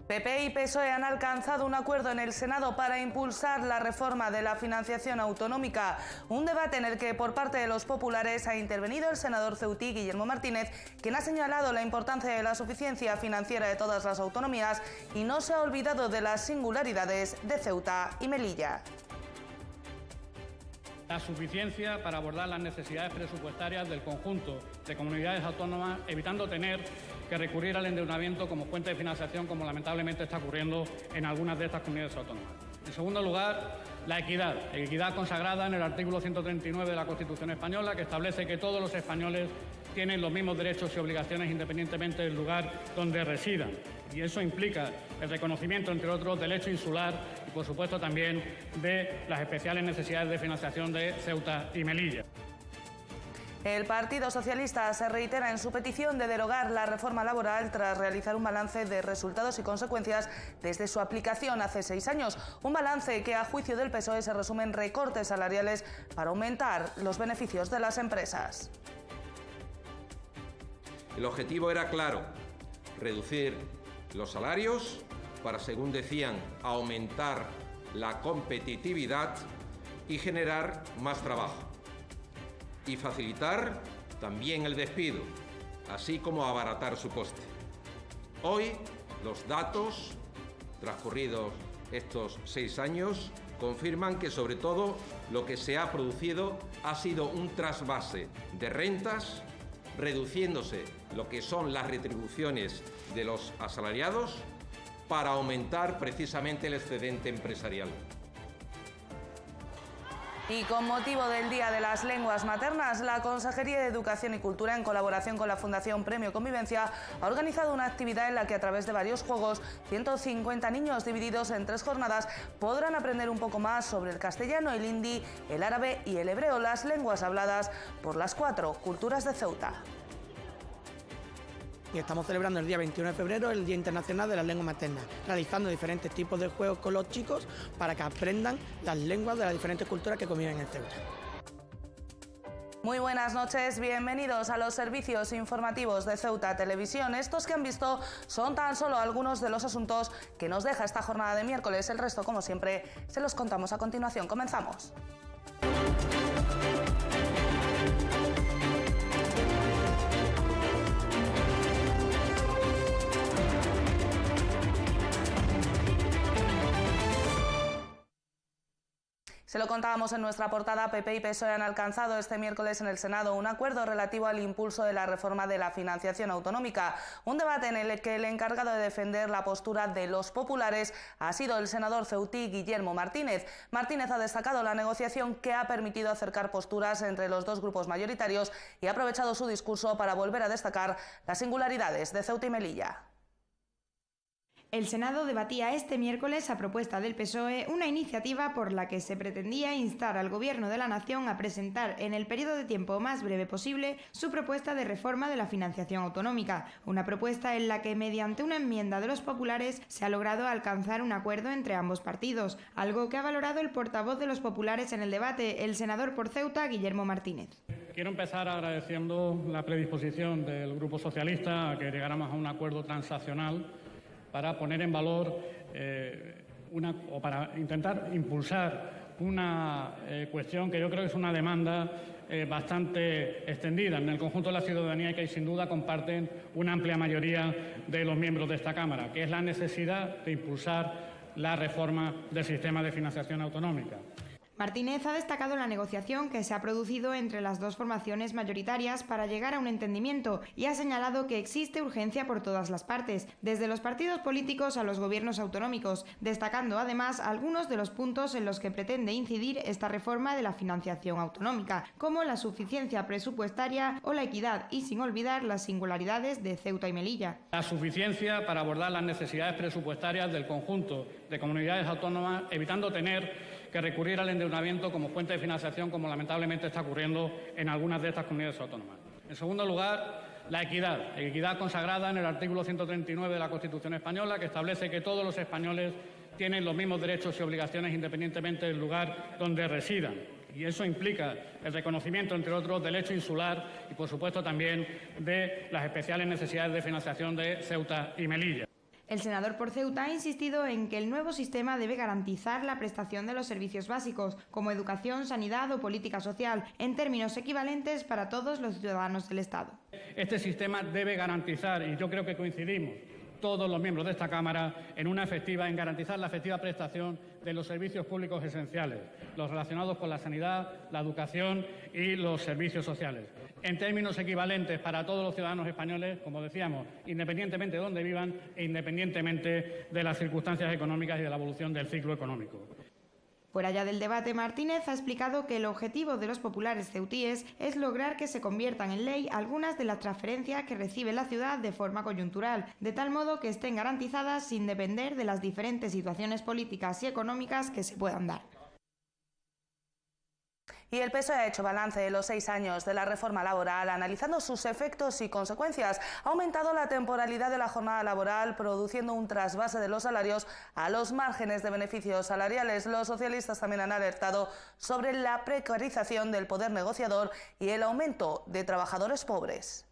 PP y PSOE han alcanzado un acuerdo en el Senado para impulsar la reforma de la financiación autonómica, un debate en el que por parte de los populares ha intervenido el senador ceutí Guillermo Martínez, quien ha señalado la importancia de la suficiencia financiera de todas las autonomías y no se ha olvidado de las singularidades de Ceuta y Melilla. La suficiencia para abordar las necesidades presupuestarias del conjunto de comunidades autónomas, evitando tener que recurrir al endeudamiento como fuente de financiación, como lamentablemente está ocurriendo en algunas de estas comunidades autónomas. En segundo lugar, la equidad consagrada en el artículo 139 de la Constitución española, que establece que todos los españoles tienen los mismos derechos y obligaciones independientemente del lugar donde residan. Y eso implica el reconocimiento, entre otros, del hecho insular y, por supuesto, también de las especiales necesidades de financiación de Ceuta y Melilla. El Partido Socialista se reitera en su petición de derogar la reforma laboral tras realizar un balance de resultados y consecuencias desde su aplicación hace 6 años. Un balance que, a juicio del PSOE, se resume en recortes salariales para aumentar los beneficios de las empresas. El objetivo era claro: reducir los salarios para, según decían, aumentar la competitividad y generar más trabajo, y facilitar también el despido, así como abaratar su coste. Hoy, los datos transcurridos estos 6 años confirman que, sobre todo, lo que se ha producido ha sido un trasvase de rentas, reduciéndose lo que son las retribuciones de los asalariados para aumentar precisamente el excedente empresarial. Y con motivo del Día de las Lenguas Maternas, la Consejería de Educación y Cultura, en colaboración con la Fundación Premio Convivencia, ha organizado una actividad en la que, a través de varios juegos, 150 niños divididos en 3 jornadas podrán aprender un poco más sobre el castellano, el hindi, el árabe y el hebreo, las lenguas habladas por las 4 culturas de Ceuta. Y estamos celebrando el día 21 de febrero, el Día Internacional de las Lenguas Maternas, realizando diferentes tipos de juegos con los chicos para que aprendan las lenguas de las diferentes culturas que conviven en Ceuta. Muy buenas noches, bienvenidos a los servicios informativos de Ceuta Televisión. Estos que han visto son tan solo algunos de los asuntos que nos deja esta jornada de miércoles. El resto, como siempre, se los contamos a continuación. Comenzamos. Se lo contábamos en nuestra portada. PP y PSOE han alcanzado este miércoles en el Senado un acuerdo relativo al impulso de la reforma de la financiación autonómica. Un debate en el que el encargado de defender la postura de los populares ha sido el senador ceutí Guillermo Martínez. Martínez ha destacado la negociación que ha permitido acercar posturas entre los 2 grupos mayoritarios y ha aprovechado su discurso para volver a destacar las singularidades de Ceuta y Melilla. El Senado debatía este miércoles, a propuesta del PSOE, una iniciativa por la que se pretendía instar al Gobierno de la Nación a presentar en el periodo de tiempo más breve posible su propuesta de reforma de la financiación autonómica, una propuesta en la que, mediante una enmienda de los populares, se ha logrado alcanzar un acuerdo entre ambos partidos, algo que ha valorado el portavoz de los populares en el debate, el senador por Ceuta, Guillermo Martínez. Quiero empezar agradeciendo la predisposición del Grupo Socialista a que llegáramos a un acuerdo transaccional para poner en valor o para intentar impulsar una cuestión que yo creo que es una demanda bastante extendida en el conjunto de la ciudadanía y que sin duda comparten una amplia mayoría de los miembros de esta Cámara, que es la necesidad de impulsar la reforma del sistema de financiación autonómica. Martínez ha destacado la negociación que se ha producido entre las 2 formaciones mayoritarias para llegar a un entendimiento y ha señalado que existe urgencia por todas las partes, desde los partidos políticos a los gobiernos autonómicos, destacando además algunos de los puntos en los que pretende incidir esta reforma de la financiación autonómica, como la suficiencia presupuestaria o la equidad, y sin olvidar las singularidades de Ceuta y Melilla. La suficiencia para abordar las necesidades presupuestarias del conjunto de comunidades autónomas, evitando tener que recurrir al endeudamiento como fuente de financiación, como lamentablemente está ocurriendo en algunas de estas comunidades autónomas. En segundo lugar, la equidad consagrada en el artículo 139 de la Constitución española, que establece que todos los españoles tienen los mismos derechos y obligaciones independientemente del lugar donde residan. Y eso implica el reconocimiento, entre otros, del hecho insular y, por supuesto, también de las especiales necesidades de financiación de Ceuta y Melilla. El senador por Ceuta ha insistido en que el nuevo sistema debe garantizar la prestación de los servicios básicos, como educación, sanidad o política social, en términos equivalentes para todos los ciudadanos del Estado. Este sistema debe garantizar, y yo creo que coincidimos todos los miembros de esta Cámara, en garantizar la efectiva prestación de los servicios públicos esenciales, los relacionados con la sanidad, la educación y los servicios sociales, en términos equivalentes para todos los ciudadanos españoles, como decíamos, independientemente de dónde vivan e independientemente de las circunstancias económicas y de la evolución del ciclo económico. Fuera ya del debate, Martínez ha explicado que el objetivo de los populares ceutíes es lograr que se conviertan en ley algunas de las transferencias que recibe la ciudad de forma coyuntural, de tal modo que estén garantizadas sin depender de las diferentes situaciones políticas y económicas que se puedan dar. Y el PSOE ha hecho balance de los 6 años de la reforma laboral, analizando sus efectos y consecuencias. Ha aumentado la temporalidad de la jornada laboral, produciendo un trasvase de los salarios a los márgenes de beneficios salariales. Los socialistas también han alertado sobre la precarización del poder negociador y el aumento de trabajadores pobres.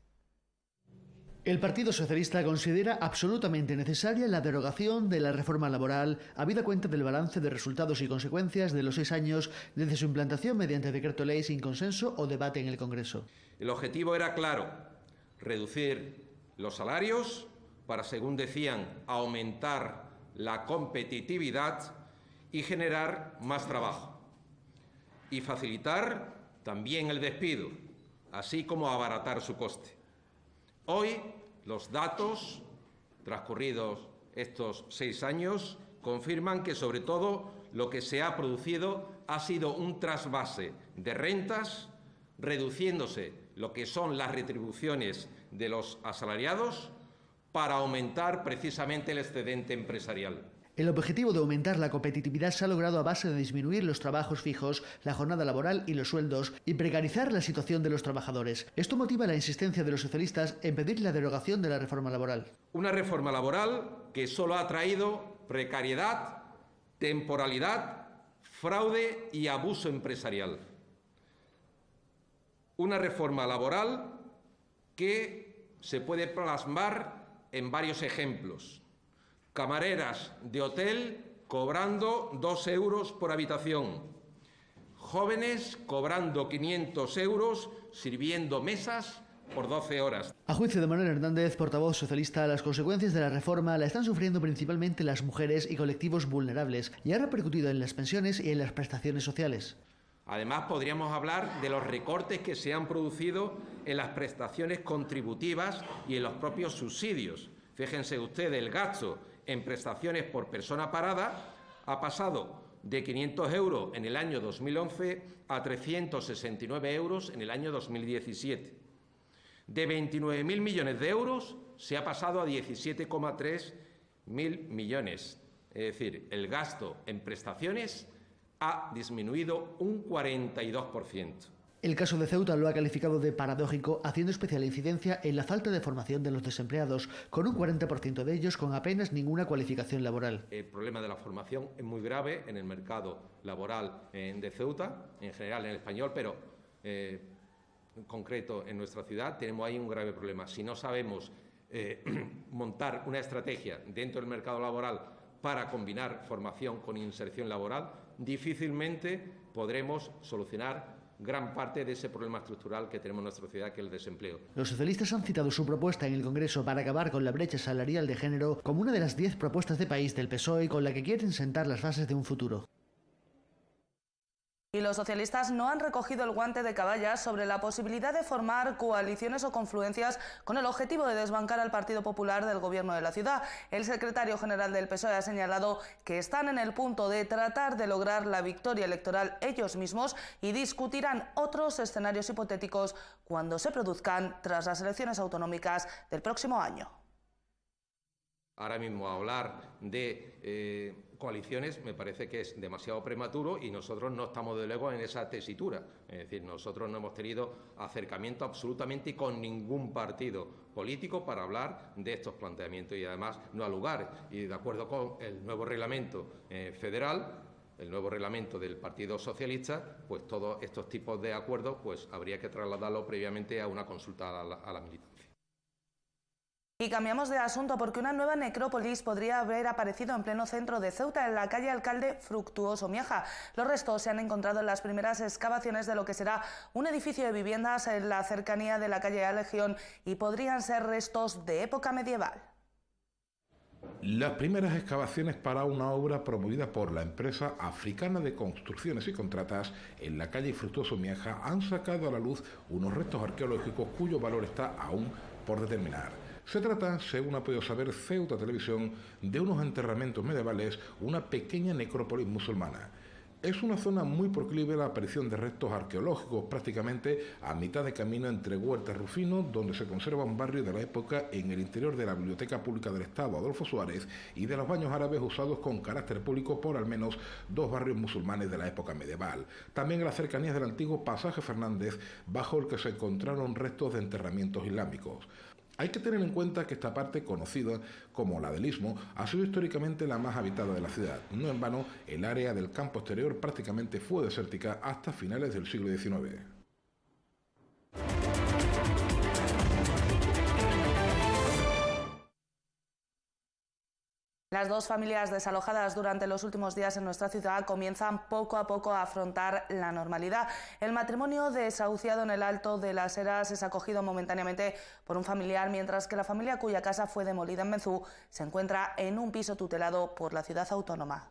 El Partido Socialista considera absolutamente necesaria la derogación de la reforma laboral, habida cuenta del balance de resultados y consecuencias de los 6 años desde su implantación mediante decreto ley sin consenso o debate en el Congreso. El objetivo era claro: reducir los salarios para, según decían, aumentar la competitividad y generar más trabajo, y facilitar también el despido, así como abaratar su coste. Hoy, los datos transcurridos estos 6 años confirman que, sobre todo, lo que se ha producido ha sido un trasvase de rentas, reduciéndose lo que son las retribuciones de los asalariados para aumentar precisamente el excedente empresarial. El objetivo de aumentar la competitividad se ha logrado a base de disminuir los trabajos fijos, la jornada laboral y los sueldos, y precarizar la situación de los trabajadores. Esto motiva la insistencia de los socialistas en pedir la derogación de la reforma laboral. Una reforma laboral que solo ha traído precariedad, temporalidad, fraude y abuso empresarial. Una reforma laboral que se puede plasmar en varios ejemplos. Camareras de hotel cobrando 2 euros por habitación. Jóvenes cobrando 500 euros sirviendo mesas por 12 horas. A juicio de Manuel Hernández, portavoz socialista, las consecuencias de la reforma la están sufriendo principalmente las mujeres y colectivos vulnerables y ha repercutido en las pensiones y en las prestaciones sociales. Además, podríamos hablar de los recortes que se han producido en las prestaciones contributivas y en los propios subsidios. Fíjense ustedes, el gasto en prestaciones por persona parada ha pasado de 500 euros en el año 2011 a 369 euros en el año 2017. De 29.000 millones de euros se ha pasado a 17,3 mil millones. Es decir, el gasto en prestaciones ha disminuido un 42%. El caso de Ceuta lo ha calificado de paradójico, haciendo especial incidencia en la falta de formación de los desempleados, con un 40% de ellos con apenas ninguna cualificación laboral. El problema de la formación es muy grave en el mercado laboral de Ceuta, en general en el español, pero en concreto en nuestra ciudad tenemos ahí un grave problema. Si no sabemos montar una estrategia dentro del mercado laboral para combinar formación con inserción laboral, difícilmente podremos solucionar gran parte de ese problema estructural que tenemos en nuestra sociedad, que es el desempleo. Los socialistas han citado su propuesta en el Congreso para acabar con la brecha salarial de género como una de las 10 propuestas de país del PSOE con la que quieren sentar las bases de un futuro. Y los socialistas no han recogido el guante de Caballas sobre la posibilidad de formar coaliciones o confluencias con el objetivo de desbancar al Partido Popular del gobierno de la ciudad. El secretario general del PSOE ha señalado que están en el punto de tratar de lograr la victoria electoral ellos mismos y discutirán otros escenarios hipotéticos cuando se produzcan tras las elecciones autonómicas del próximo año. Ahora mismo hablar de coaliciones me parece que es demasiado prematuro y nosotros no estamos de luego en esa tesitura. Es decir, nosotros no hemos tenido acercamiento absolutamente con ningún partido político para hablar de estos planteamientos y además no ha lugar. Y de acuerdo con el nuevo reglamento federal, el nuevo reglamento del Partido Socialista, pues todos estos tipos de acuerdos pues habría que trasladarlo previamente a una consulta a la militancia. Y cambiamos de asunto porque una nueva necrópolis podría haber aparecido en pleno centro de Ceuta, en la calle Alcalde Fructuoso Miaja. Los restos se han encontrado en las primeras excavaciones de lo que será un edificio de viviendas en la cercanía de la calle Alegión y podrían ser restos de época medieval. Las primeras excavaciones para una obra promovida por la empresa africana de construcciones y contratas en la calle Fructuoso Miaja han sacado a la luz unos restos arqueológicos cuyo valor está aún por determinar. Se trata, según ha podido saber Ceuta Televisión, de unos enterramientos medievales, una pequeña necrópolis musulmana. Es una zona muy proclive a la aparición de restos arqueológicos, prácticamente a mitad de camino entre Huerta y Rufino, donde se conserva un barrio de la época en el interior de la Biblioteca Pública del Estado Adolfo Suárez y de los baños árabes usados con carácter público por al menos dos barrios musulmanes de la época medieval. También en las cercanías del antiguo Pasaje Fernández, bajo el que se encontraron restos de enterramientos islámicos. Hay que tener en cuenta que esta parte, conocida como la del Istmo, ha sido históricamente la más habitada de la ciudad. No en vano, el área del campo exterior prácticamente fue desértica hasta finales del siglo XIX. Las dos familias desalojadas durante los últimos días en nuestra ciudad comienzan poco a poco a afrontar la normalidad. El matrimonio desahuciado en el Alto de las Heras es acogido momentáneamente por un familiar, mientras que la familia cuya casa fue demolida en Benzú se encuentra en un piso tutelado por la ciudad autónoma.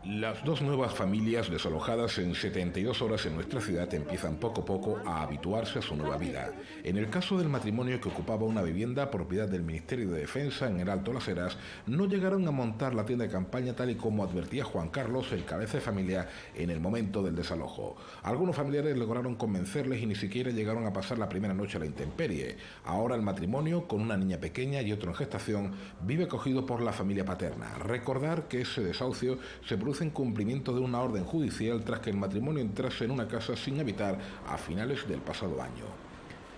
Las dos nuevas familias desalojadas en 72 horas en nuestra ciudad empiezan poco a poco a habituarse a su nueva vida. En el caso del matrimonio que ocupaba una vivienda propiedad del Ministerio de Defensa en el Alto de las Heras, no llegaron a montar la tienda de campaña tal y como advertía Juan Carlos, el cabeza de familia, en el momento del desalojo. Algunos familiares lograron convencerles y ni siquiera llegaron a pasar la primera noche a la intemperie. Ahora el matrimonio, con una niña pequeña y otro en gestación, vive acogido por la familia paterna. Recordar que ese desahucio se produce en cumplimiento de una orden judicial tras que el matrimonio entrase en una casa sin habitar a finales del pasado año.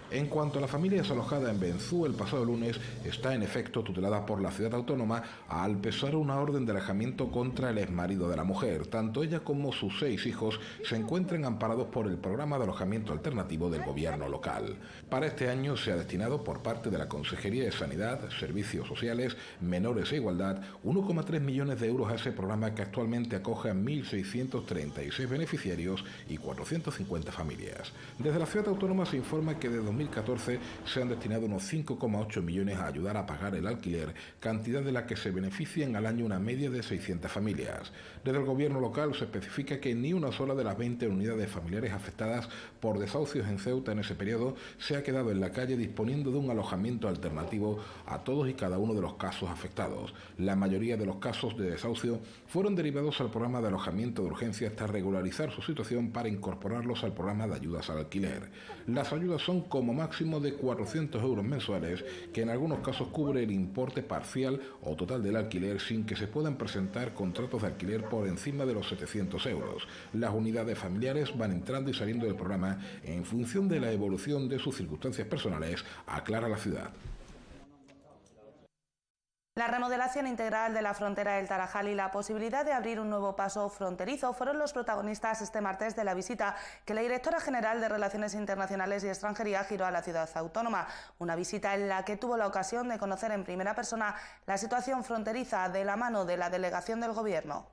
En cuanto a la familia desalojada en Benzú, el pasado lunes está en efecto tutelada por la ciudad autónoma al pesar una orden de alejamiento contra el exmarido de la mujer. Tanto ella como sus 6 hijos se encuentran amparados por el programa de alojamiento alternativo del gobierno local. Para este año se ha destinado por parte de la Consejería de Sanidad, Servicios Sociales, Menores e Igualdad 1,3 millones de euros a ese programa que actualmente acoge a 1.636 beneficiarios y 450 familias. Desde la ciudad autónoma se informa que de 2014 se han destinado unos 5,8 millones a ayudar a pagar el alquiler, cantidad de la que se benefician al año una media de 600 familias. Desde el gobierno local se especifica que ni una sola de las 20 unidades familiares afectadas por desahucios en Ceuta en ese periodo se ha quedado en la calle disponiendo de un alojamiento alternativo a todos y cada uno de los casos afectados. La mayoría de los casos de desahucio fueron derivados al programa de alojamiento de urgencia hasta regularizar su situación para incorporarlos al programa de ayudas al alquiler. Las ayudas son como máximo de 400 euros mensuales, que en algunos casos cubre el importe parcial o total del alquiler sin que se puedan presentar contratos de alquiler por encima de los 700 euros. Las unidades familiares van entrando y saliendo del programa en función de la evolución de sus circunstancias personales, aclara la ciudad. La remodelación integral de la frontera del Tarajal y la posibilidad de abrir un nuevo paso fronterizo fueron los protagonistas este martes de la visita que la directora general de Relaciones Internacionales y Extranjería giró a la ciudad autónoma. Una visita en la que tuvo la ocasión de conocer en primera persona la situación fronteriza de la mano de la delegación del Gobierno.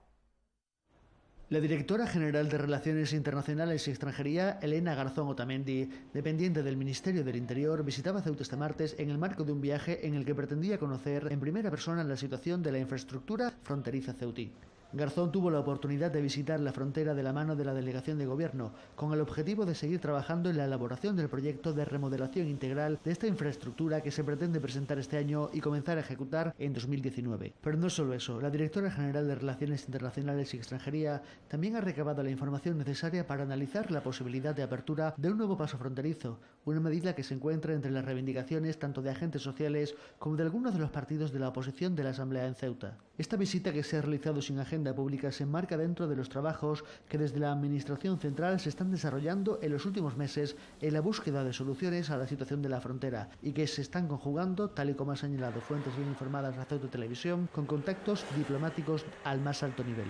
La directora general de Relaciones Internacionales y Extranjería, Elena Garzón Otamendi, dependiente del Ministerio del Interior, visitaba Ceuta este martes en el marco de un viaje en el que pretendía conocer en primera persona la situación de la infraestructura fronteriza ceutí. Garzón tuvo la oportunidad de visitar la frontera de la mano de la delegación de gobierno, con el objetivo de seguir trabajando en la elaboración del proyecto de remodelación integral de esta infraestructura que se pretende presentar este año y comenzar a ejecutar en 2019. Pero no solo eso, la directora general de Relaciones Internacionales y Extranjería también ha recabado la información necesaria para analizar la posibilidad de apertura de un nuevo paso fronterizo, una medida que se encuentra entre las reivindicaciones tanto de agentes sociales como de algunos de los partidos de la oposición de la Asamblea en Ceuta. Esta visita, que se ha realizado sin agenda pública, se enmarca dentro de los trabajos que desde la Administración Central se están desarrollando en los últimos meses en la búsqueda de soluciones a la situación de la frontera y que se están conjugando, tal y como han señalado fuentes bien informadas a Ceuta Televisión, con contactos diplomáticos al más alto nivel.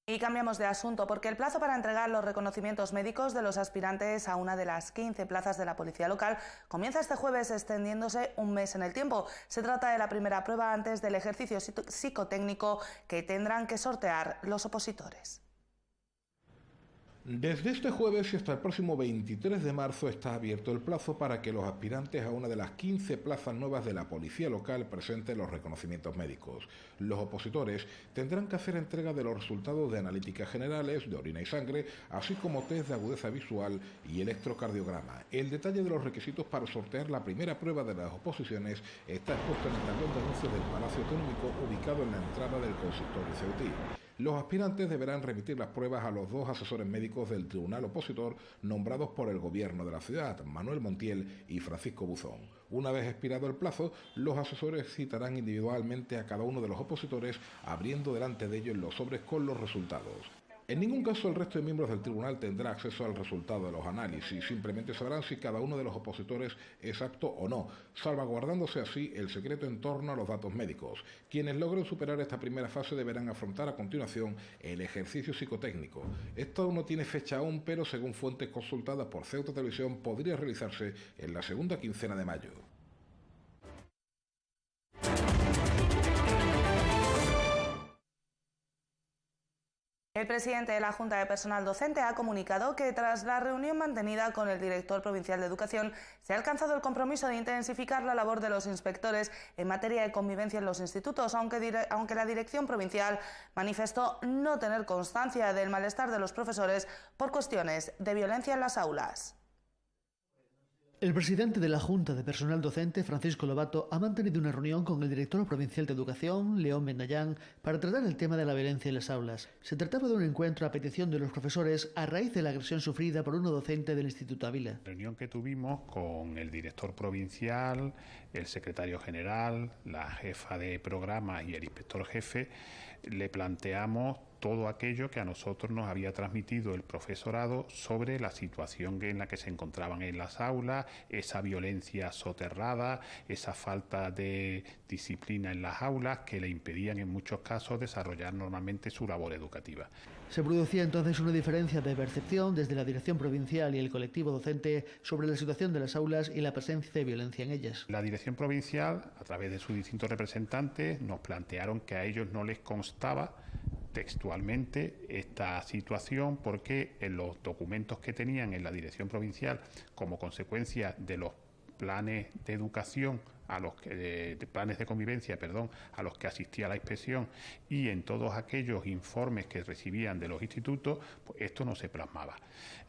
Y cambiamos de asunto porque el plazo para entregar los reconocimientos médicos de los aspirantes a una de las 15 plazas de la policía local comienza este jueves, extendiéndose un mes en el tiempo. Se trata de la primera prueba antes del ejercicio psicotécnico que tendrán que sortear los opositores. Desde este jueves y hasta el próximo 23 de marzo está abierto el plazo para que los aspirantes a una de las 15 plazas nuevas de la policía local presenten los reconocimientos médicos. Los opositores tendrán que hacer entrega de los resultados de analíticas generales, de orina y sangre, así como test de agudeza visual y electrocardiograma. El detalle de los requisitos para sortear la primera prueba de las oposiciones está expuesto en el tablón de anuncios del Palacio Autonómico, ubicado en la entrada del consistorio ceutí. Los aspirantes deberán remitir las pruebas a los 2 asesores médicos del tribunal opositor nombrados por el gobierno de la ciudad, Manuel Montiel y Francisco Buzón. Una vez expirado el plazo, los asesores citarán individualmente a cada uno de los opositores, abriendo delante de ellos los sobres con los resultados. En ningún caso el resto de miembros del tribunal tendrá acceso al resultado de los análisis, simplemente sabrán si cada uno de los opositores es apto o no, salvaguardándose así el secreto en torno a los datos médicos. Quienes logren superar esta primera fase deberán afrontar a continuación el ejercicio psicotécnico. Esto no tiene fecha aún, pero según fuentes consultadas por Ceuta Televisión podría realizarse en la segunda quincena de mayo. El presidente de la Junta de Personal Docente ha comunicado que tras la reunión mantenida con el director provincial de Educación se ha alcanzado el compromiso de intensificar la labor de los inspectores en materia de convivencia en los institutos, aunque la dirección provincial manifestó no tener constancia del malestar de los profesores por cuestiones de violencia en las aulas. El presidente de la Junta de Personal Docente, Francisco Lobato, ha mantenido una reunión con el director provincial de Educación, León Bendayán, para tratar el tema de la violencia en las aulas. Se trataba de un encuentro a petición de los profesores a raíz de la agresión sufrida por uno docente del Instituto Ávila. Reunión que tuvimos con el director provincial, el secretario general, la jefa de programa y el inspector jefe, le planteamos todo aquello que a nosotros nos había transmitido el profesorado sobre la situación en la que se encontraban en las aulas, esa violencia soterrada, esa falta de disciplina en las aulas que le impedían en muchos casos desarrollar normalmente su labor educativa. Se producía entonces una diferencia de percepción desde la dirección provincial y el colectivo docente sobre la situación de las aulas y la presencia de violencia en ellas. La dirección provincial, a través de sus distintos representantes, nos plantearon que a ellos no les constaba textualmente esta situación porque en los documentos que tenían en la dirección provincial como consecuencia de los planes de educación de planes de convivencia, a los que asistía la inspección y en todos aquellos informes que recibían de los institutos, pues esto no se plasmaba.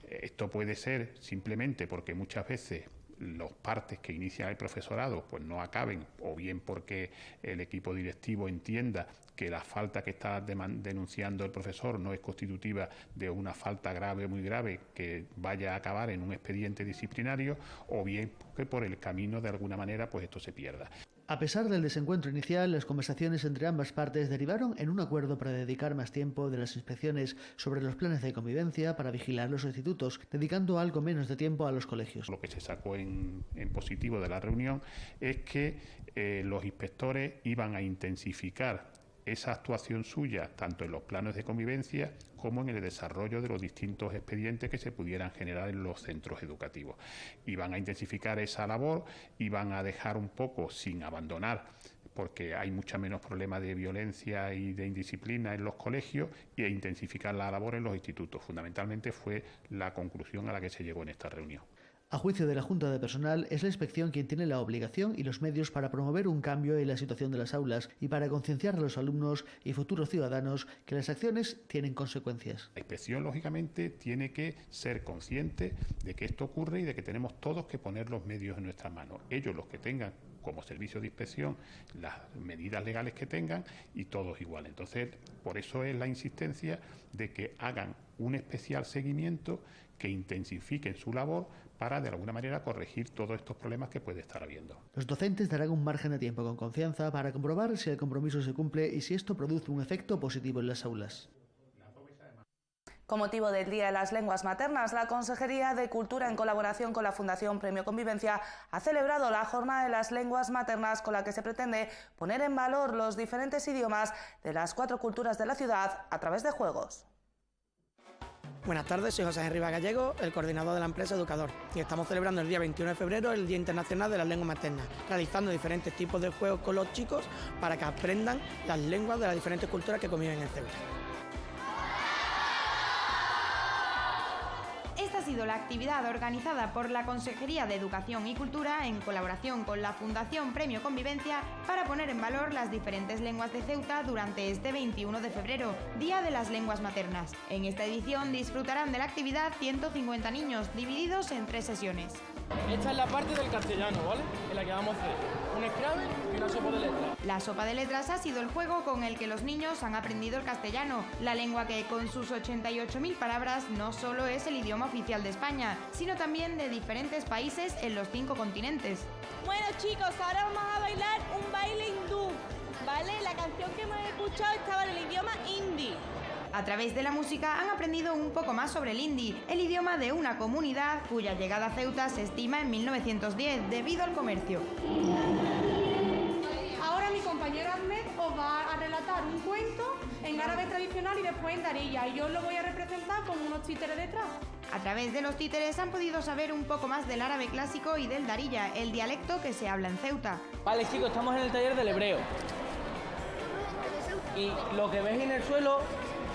Esto puede ser simplemente porque muchas veces los partes que inicia el profesorado pues no acaben, o bien porque el equipo directivo entienda que la falta que está denunciando el profesor no es constitutiva de una falta grave o muy grave que vaya a acabar en un expediente disciplinario, o bien que por el camino de alguna manera pues esto se pierda. A pesar del desencuentro inicial, las conversaciones entre ambas partes derivaron en un acuerdo para dedicar más tiempo de las inspecciones sobre los planes de convivencia para vigilar los institutos, dedicando algo menos de tiempo a los colegios. Lo que se sacó en positivo de la reunión es que los inspectores iban a intensificar esa actuación suya tanto en los planes de convivencia como en el desarrollo de los distintos expedientes que se pudieran generar en los centros educativos. Iban a intensificar esa labor, iban a dejar un poco sin abandonar, porque hay mucha menos problemas de violencia y de indisciplina en los colegios, y a intensificar la labor en los institutos. Fundamentalmente fue la conclusión a la que se llegó en esta reunión. A juicio de la Junta de Personal, es la inspección quien tiene la obligación y los medios para promover un cambio en la situación de las aulas y para concienciar a los alumnos y futuros ciudadanos que las acciones tienen consecuencias. La inspección, lógicamente, tiene que ser consciente de que esto ocurre y de que tenemos todos que poner los medios en nuestras manos. Ellos los que tengan como servicio de inspección las medidas legales que tengan y todos igual. Entonces, por eso es la insistencia de que hagan un especial seguimiento, que intensifiquen su labor para, de alguna manera, corregir todos estos problemas que puede estar habiendo. Los docentes darán un margen de tiempo con confianza para comprobar si el compromiso se cumple y si esto produce un efecto positivo en las aulas. Con motivo del Día de las Lenguas Maternas, la Consejería de Cultura, en colaboración con la Fundación Premio Convivencia, ha celebrado la Jornada de las Lenguas Maternas, con la que se pretende poner en valor los diferentes idiomas de las 4 culturas de la ciudad a través de juegos. Buenas tardes, soy José Henry Gallego, el coordinador de la empresa Educador, y estamos celebrando el día 21 de febrero el Día Internacional de las Lenguas Maternas, realizando diferentes tipos de juegos con los chicos para que aprendan las lenguas de las diferentes culturas que conviven en Ceuta. Esta ha sido la actividad organizada por la Consejería de Educación y Cultura en colaboración con la Fundación Premio Convivencia para poner en valor las diferentes lenguas de Ceuta durante este 21 de febrero, Día de las Lenguas Maternas. En esta edición disfrutarán de la actividad 150 niños, divididos en 3 sesiones. Esta es la parte del castellano, ¿vale? En la que vamos a hacer un Scrabble y una sopa de letras. La sopa de letras ha sido el juego con el que los niños han aprendido el castellano, la lengua que con sus 88.000 palabras no solo es el idioma oficial de España, sino también de diferentes países en los 5 continentes. Bueno chicos, ahora vamos a bailar un baile hindú, ¿vale? La canción que hemos escuchado estaba en el idioma hindi. A través de la música han aprendido un poco más sobre el hindi, el idioma de una comunidad cuya llegada a Ceuta se estima en 1910 debido al comercio. Ahora mi compañero Ahmed os va a relatar un cuento en árabe tradicional y después en darilla, y yo lo voy a representar con unos títeres detrás. A través de los títeres han podido saber un poco más del árabe clásico y del darilla, el dialecto que se habla en Ceuta. Vale chicos, estamos en el taller del hebreo. Y lo que veis en el suelo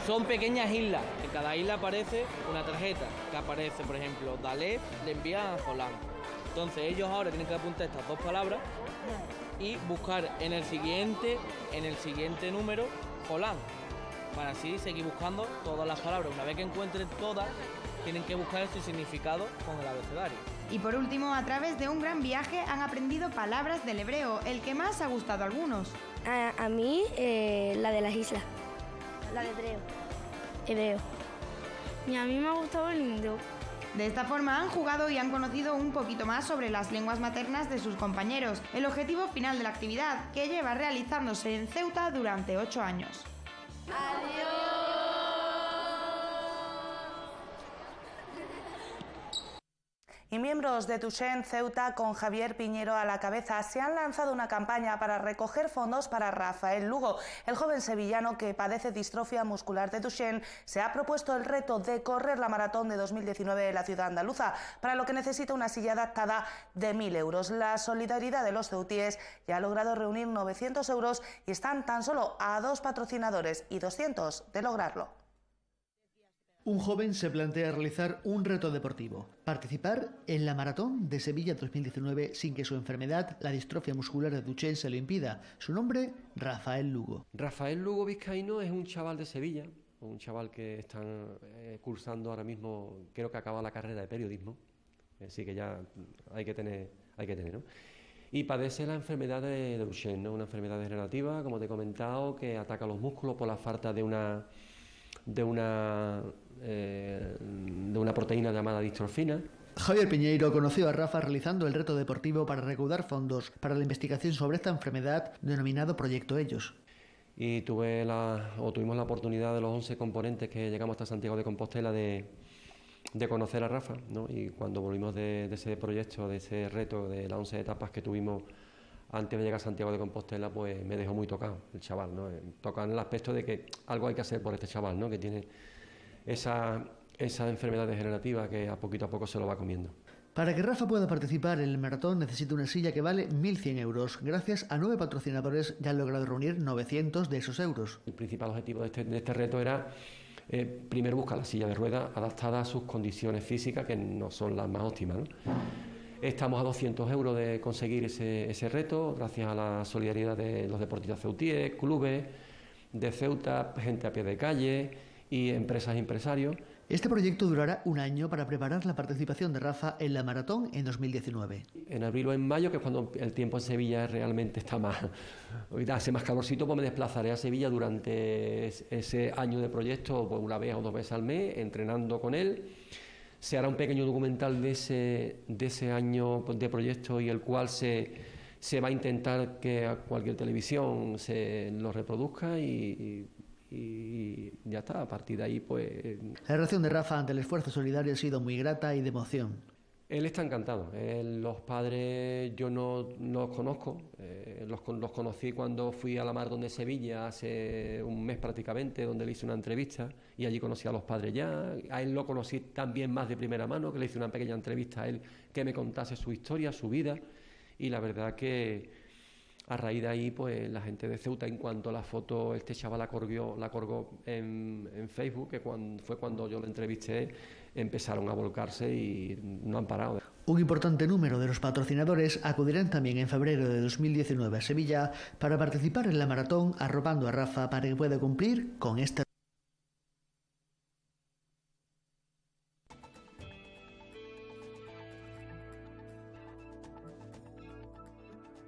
son pequeñas islas. En cada isla aparece una tarjeta que aparece, por ejemplo, Dalef le envía a Jolán. Entonces ellos ahora tienen que apuntar estas 2 palabras y buscar en el siguiente número Jolán, para así seguir buscando todas las palabras. Una vez que encuentren todas, tienen que buscar su significado con el abecedario. Y por último, a través de un gran viaje han aprendido palabras del hebreo, el que más ha gustado a algunos. A mí, la de las islas. La de Hebreo. Y a mí me ha gustado el hindú. De esta forma han jugado y han conocido un poquito más sobre las lenguas maternas de sus compañeros, el objetivo final de la actividad, que lleva realizándose en Ceuta durante 8 años. ¡Adiós! Y miembros de Tuixén Ceuta, con Javier Piñero a la cabeza, se han lanzado una campaña para recoger fondos para Rafael Lugo. El joven sevillano que padece distrofia muscular de Tuixén se ha propuesto el reto de correr la maratón de 2019 de la ciudad andaluza, para lo que necesita una silla adaptada de 1.000 euros. La solidaridad de los ceutíes ya ha logrado reunir 900 euros y están tan solo a 2 patrocinadores y 200 de lograrlo. Un joven se plantea realizar un reto deportivo, participar en la Maratón de Sevilla 2019 sin que su enfermedad, la distrofia muscular de Tuixén, se lo impida. Su nombre, Rafael Lugo. Rafael Lugo Vizcaíno es un chaval de Sevilla, un chaval que están cursando ahora mismo, creo que acaba la carrera de periodismo, así que ya hay que tener, ¿no? Y padece la enfermedad de Duchenne, ¿no? Una enfermedad degenerativa, como te he comentado, que ataca los músculos por la falta de una proteína llamada distrofina. Javier Piñeiro conoció a Rafa realizando el reto deportivo para recaudar fondos para la investigación sobre esta enfermedad, denominado Proyecto Ellos. Y tuvimos la oportunidad de los 11 componentes que llegamos hasta Santiago de Compostela de conocer a Rafa, ¿no? Y cuando volvimos de ese proyecto, de ese reto, de las 11 etapas que tuvimos antes de llegar a Santiago de Compostela, pues me dejó muy tocado el chaval, ¿no? Tocado en el aspecto de que algo hay que hacer por este chaval, ¿no? Que tiene esa enfermedad degenerativa que a poco se lo va comiendo. Para que Rafa pueda participar en el maratón necesita una silla que vale 1.100 euros. Gracias a 9 patrocinadores ya han logrado reunir 900 de esos euros. El principal objetivo de este reto era primero buscar la silla de ruedas adaptada a sus condiciones físicas, que no son las más óptimas, ¿no? Estamos a 200 euros de conseguir ese reto, gracias a la solidaridad de los deportistas ceutíes, clubes de Ceuta, gente a pie de calle y empresas y empresarios. Este proyecto durará un año para preparar la participación de Rafa en la maratón en 2019. En abril o en mayo, que es cuando el tiempo en Sevilla realmente está más, hoy hace más calorcito, pues me desplazaré a Sevilla durante ese año de proyecto, pues 1 vez o 2 veces al mes, entrenando con él. Se hará un pequeño documental de ese año de proyecto, y el cual se va a intentar que a cualquier televisión se lo reproduzca y y ya está, a partir de ahí pues... La reacción de Rafa ante el esfuerzo solidario ha sido muy grata y de emoción. Él está encantado. Los padres yo no los conozco, los conocí cuando fui a la Maratón de Sevilla hace un mes prácticamente, donde le hice una entrevista y allí conocí a los padres ya. A él lo conocí también más de primera mano, que le hice una pequeña entrevista a él que me contase su historia, su vida, y la verdad que a raíz de ahí pues la gente de Ceuta, en cuanto la foto este chaval la colgó en Facebook, que fue cuando yo lo entrevisté, empezaron a volcarse y no han parado. Un importante número de los patrocinadores acudirán también en febrero de 2019 a Sevilla para participar en la maratón, arropando a Rafa para que pueda cumplir con esta.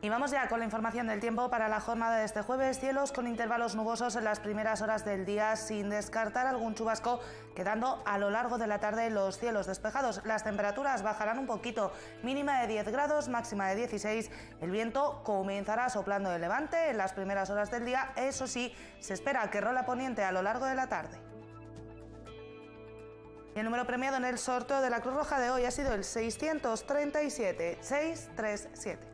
Y vamos ya con la información del tiempo para la jornada de este jueves. Cielos con intervalos nubosos en las primeras horas del día, sin descartar algún chubasco, quedando a lo largo de la tarde los cielos despejados. Las temperaturas bajarán un poquito, mínima de 10 grados, máxima de 16. El viento comenzará soplando de levante en las primeras horas del día. Eso sí, se espera que rola poniente a lo largo de la tarde. Y el número premiado en el sorteo de la Cruz Roja de hoy ha sido el 637, 637.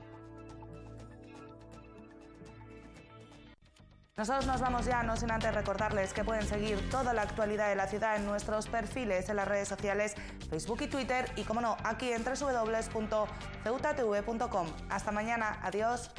Nosotros nos vamos ya, no sin antes recordarles que pueden seguir toda la actualidad de la ciudad en nuestros perfiles en las redes sociales, Facebook y Twitter, y como no, aquí en www.ceutatv.com. Hasta mañana, adiós.